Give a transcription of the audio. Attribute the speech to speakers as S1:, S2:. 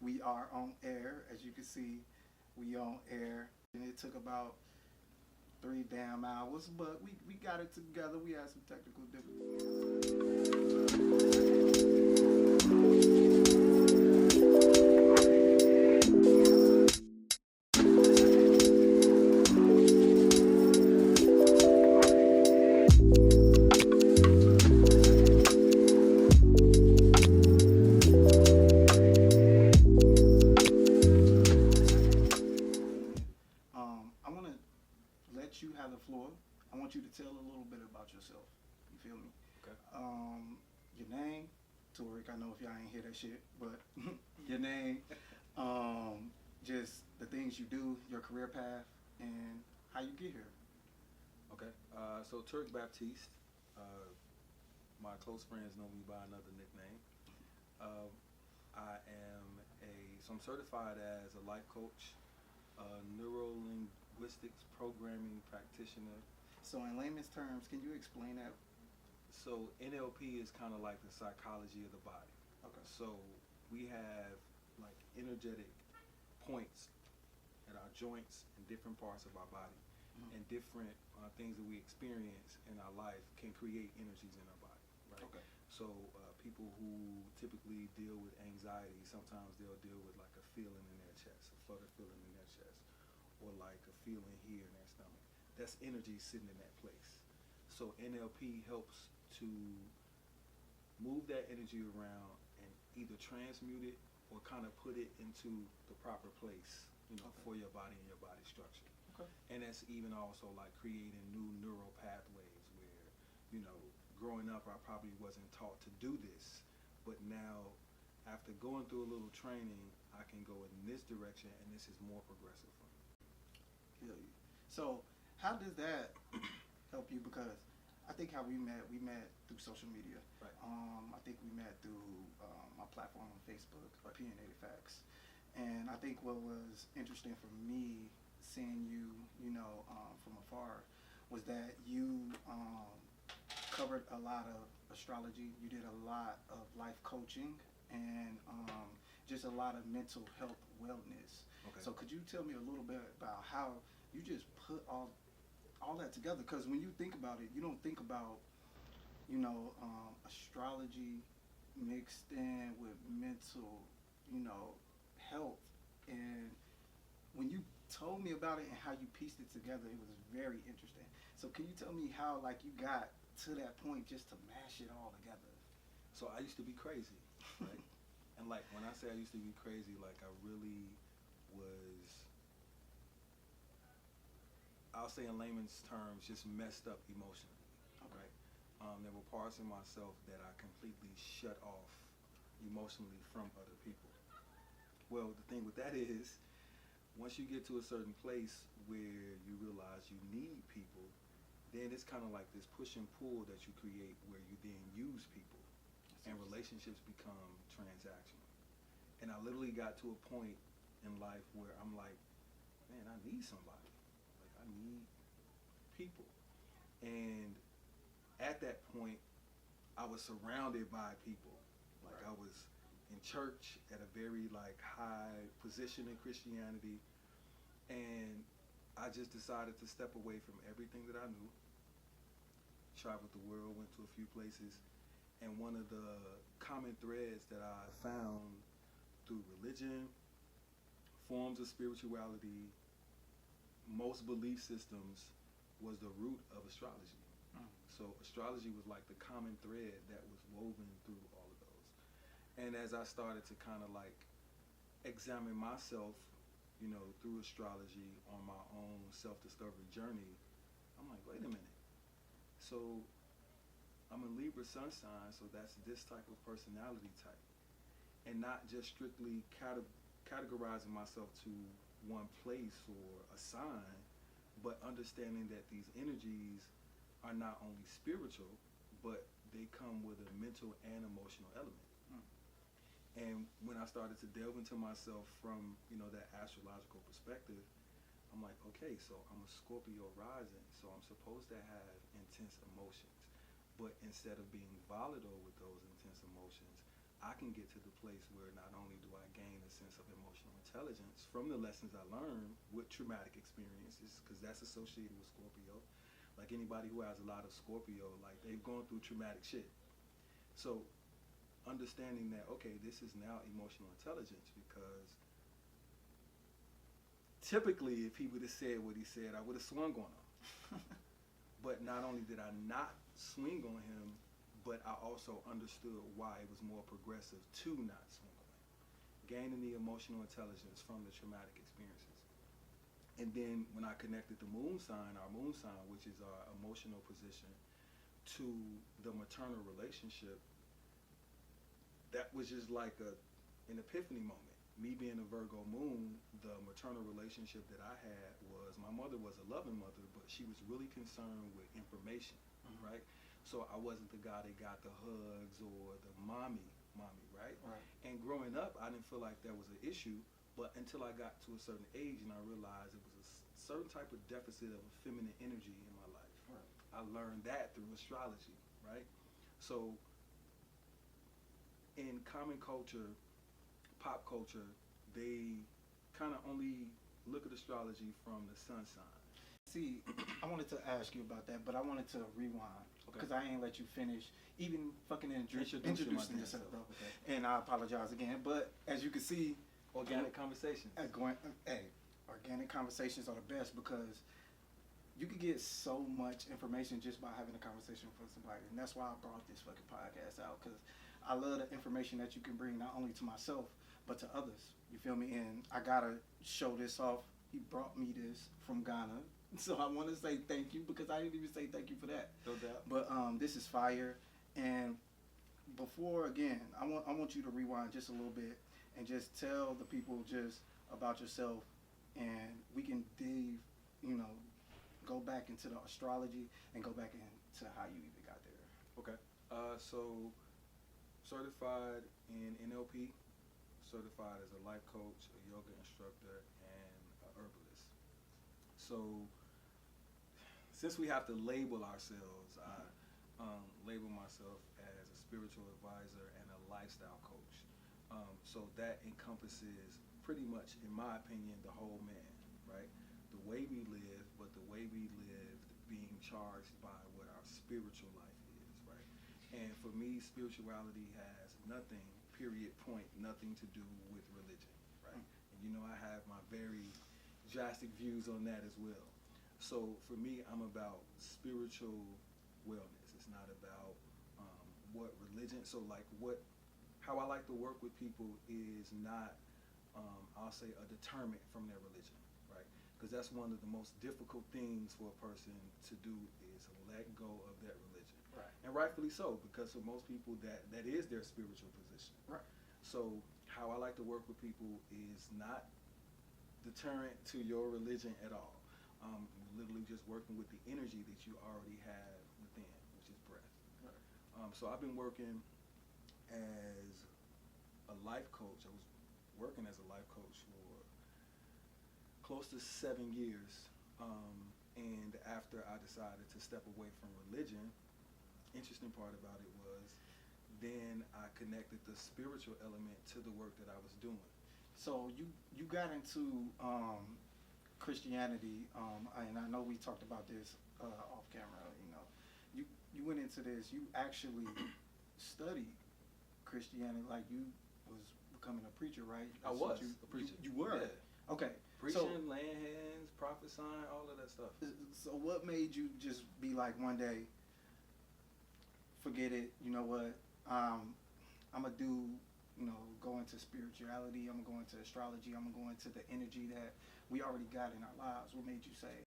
S1: We are on air. As you can see, we on air. And it took about 3 damn hours, but we got it together. We had some technical I want to let you have the floor. I want you to tell a little bit about yourself. You feel me?
S2: Okay.
S1: Your name, Turic. I know if y'all ain't hear that shit, but your name, just the things you do, your career path, and how you get here.
S2: Okay. So Turic Baptiste. My close friends know me by another nickname. Uh, I'm certified as a life coach, neuro linguistics programming practitioner.
S1: So in layman's terms, can you explain that?
S2: So NLP is kind of like the psychology of the body.
S1: Okay.
S2: So we have like energetic points at our joints and different parts of our body, and different things that we experience in our life can create energies in our body, right?
S1: Okay.
S2: So people who typically deal with anxiety, sometimes they'll deal with like a feeling in their chest, a flutter feeling in their chest, or like a feeling here in their stomach. That's energy sitting in that place. So NLP helps to move that energy around and either transmute it or kind of put it into the proper place,
S1: Okay.
S2: for your body and your body structure.
S1: Okay.
S2: And that's even also like creating new neural pathways where, growing up I probably wasn't taught to do this, but now after going through a little training, I can go in this direction and this is more progressive for me.
S1: Feel you. So how does that help you? Because I think how we met through social media.
S2: Right.
S1: I think we met through my platform on Facebook, Opinionated Facts. And I think what was interesting for me seeing you, from afar, was that you covered a lot of astrology. You did a lot of life coaching and just a lot of mental health wellness.
S2: Okay.
S1: So could you tell me a little bit about how you just put all that together? Because when you think about it, you don't think about astrology mixed in with mental, health. And when you told me about it and how you pieced it together, it was very interesting. So can you tell me how you got to that point just to mash it all together?
S2: So I used to be crazy, right? And like when I say I used to be crazy, like I really was, I'll say in layman's terms, just messed up emotionally.
S1: Okay.
S2: Right? There were parts of myself that I completely shut off emotionally from other people. Well, the thing with that is, once you get to a certain place where you realize you need people, then it's kind of like this push and pull that you create where you then use people, and relationships become transactional. And I literally got to a point in life where I'm like, man, I need somebody. Like, I need people. And at that point, I was surrounded by people. Like,
S1: Right.
S2: I was in church at a very high position in Christianity, and I just decided to step away from everything that I knew, traveled the world, went to a few places, and one of the common threads that I found through religion, forms of spirituality, most belief systems, was the root of astrology. So astrology was like the common thread that was woven through all of those. And as I started to kind of examine myself, through astrology on my own self-discovery journey, I'm like, wait a minute. So I'm a Libra sun sign, so that's this type of personality type. And not just strictly categorizing myself to one place or a sign, but understanding that these energies are not only spiritual, but they come with a mental and emotional element. And when I started to delve into myself from, that astrological perspective, I'm like, okay, so I'm a Scorpio rising, so I'm supposed to have intense emotions. But instead of being volatile with those intense emotions, I can get to the place where not only do I gain a sense of emotional intelligence from the lessons I learned with traumatic experiences, because that's associated with Scorpio. Like anybody who has a lot of Scorpio, like they've gone through traumatic shit. So understanding that, okay, this is now emotional intelligence, because typically if he would have said what he said, I would have swung on him. But not only did I not swing on him, but I also understood why it was more progressive to not swing on him. Gaining the emotional intelligence from the traumatic experiences. And then when I connected the moon sign, our moon sign, which is our emotional position, to the maternal relationship, that was just like an epiphany moment. Me being a Virgo moon, the maternal relationship that I had was, my mother was a loving mother, but she was really concerned with information, right? So I wasn't the guy that got the hugs or the mommy, right? And growing up, I didn't feel like that was an issue, but until I got to a certain age and I realized it was a certain type of deficit of a feminine energy in my life. I learned that through astrology, right? So in common culture, pop culture, they kind of only look at astrology from the sun sign.
S1: See, I wanted to ask you about that, but I wanted to rewind because I ain't let you finish even fucking introducing yourself, bro. Okay. And I apologize again, but as you can see,
S2: organic conversations.
S1: Organic conversations are the best because you could get so much information just by having a conversation with somebody, and that's why I brought this fucking podcast out, because I love the information that you can bring not only to myself but to others. You feel me? And I gotta show this off. He brought me this from Ghana, so I want to say thank you because I didn't even say thank you for that.
S2: No doubt.
S1: But this is fire. And before again, I want you to rewind just a little bit and just tell the people just about yourself, and we can go back into the astrology and go back into how you even got there.
S2: Okay. So certified in NLP, certified as a life coach, a yoga instructor, and a herbalist. So since we have to label ourselves, I label myself as a spiritual advisor and a lifestyle coach. So that encompasses pretty much, in my opinion, the whole man, right? The way we live, but the way we live being charged by what our spiritual life is, right? And for me, spirituality has nothing, period, point, nothing to do with religion, right? And you know, I have my very drastic views on that as well. So for me, I'm about spiritual wellness. It's not about what religion, how I like to work with people is not, I'll say, a deterrent from their religion, right? Because that's one of the most difficult things for a person to do is let go of that religion.
S1: Right.
S2: And rightfully so, because for most people that is their spiritual position.
S1: Right.
S2: So how I like to work with people is not deterrent to your religion at all. Literally just working with the energy that you already have within, which is breath. Right. So I've been working as a life coach. I was working as a life coach for close to 7 years. And after I decided to step away from religion, interesting part about it was then I connected the spiritual element to the work that I was doing.
S1: So you got into Christianity, and I know we talked about this off camera. You went into this. You actually studied Christianity, like you was becoming a preacher, right?
S2: I was a preacher.
S1: You were?
S2: Yeah.
S1: Okay.
S2: Preaching, laying hands, prophesying, all of that stuff.
S1: So what made you just be like one day, forget it, you know what, I'm going to go into spirituality, I'm going to go into astrology, I'm going to go into the energy that we already got in our lives? What made you say,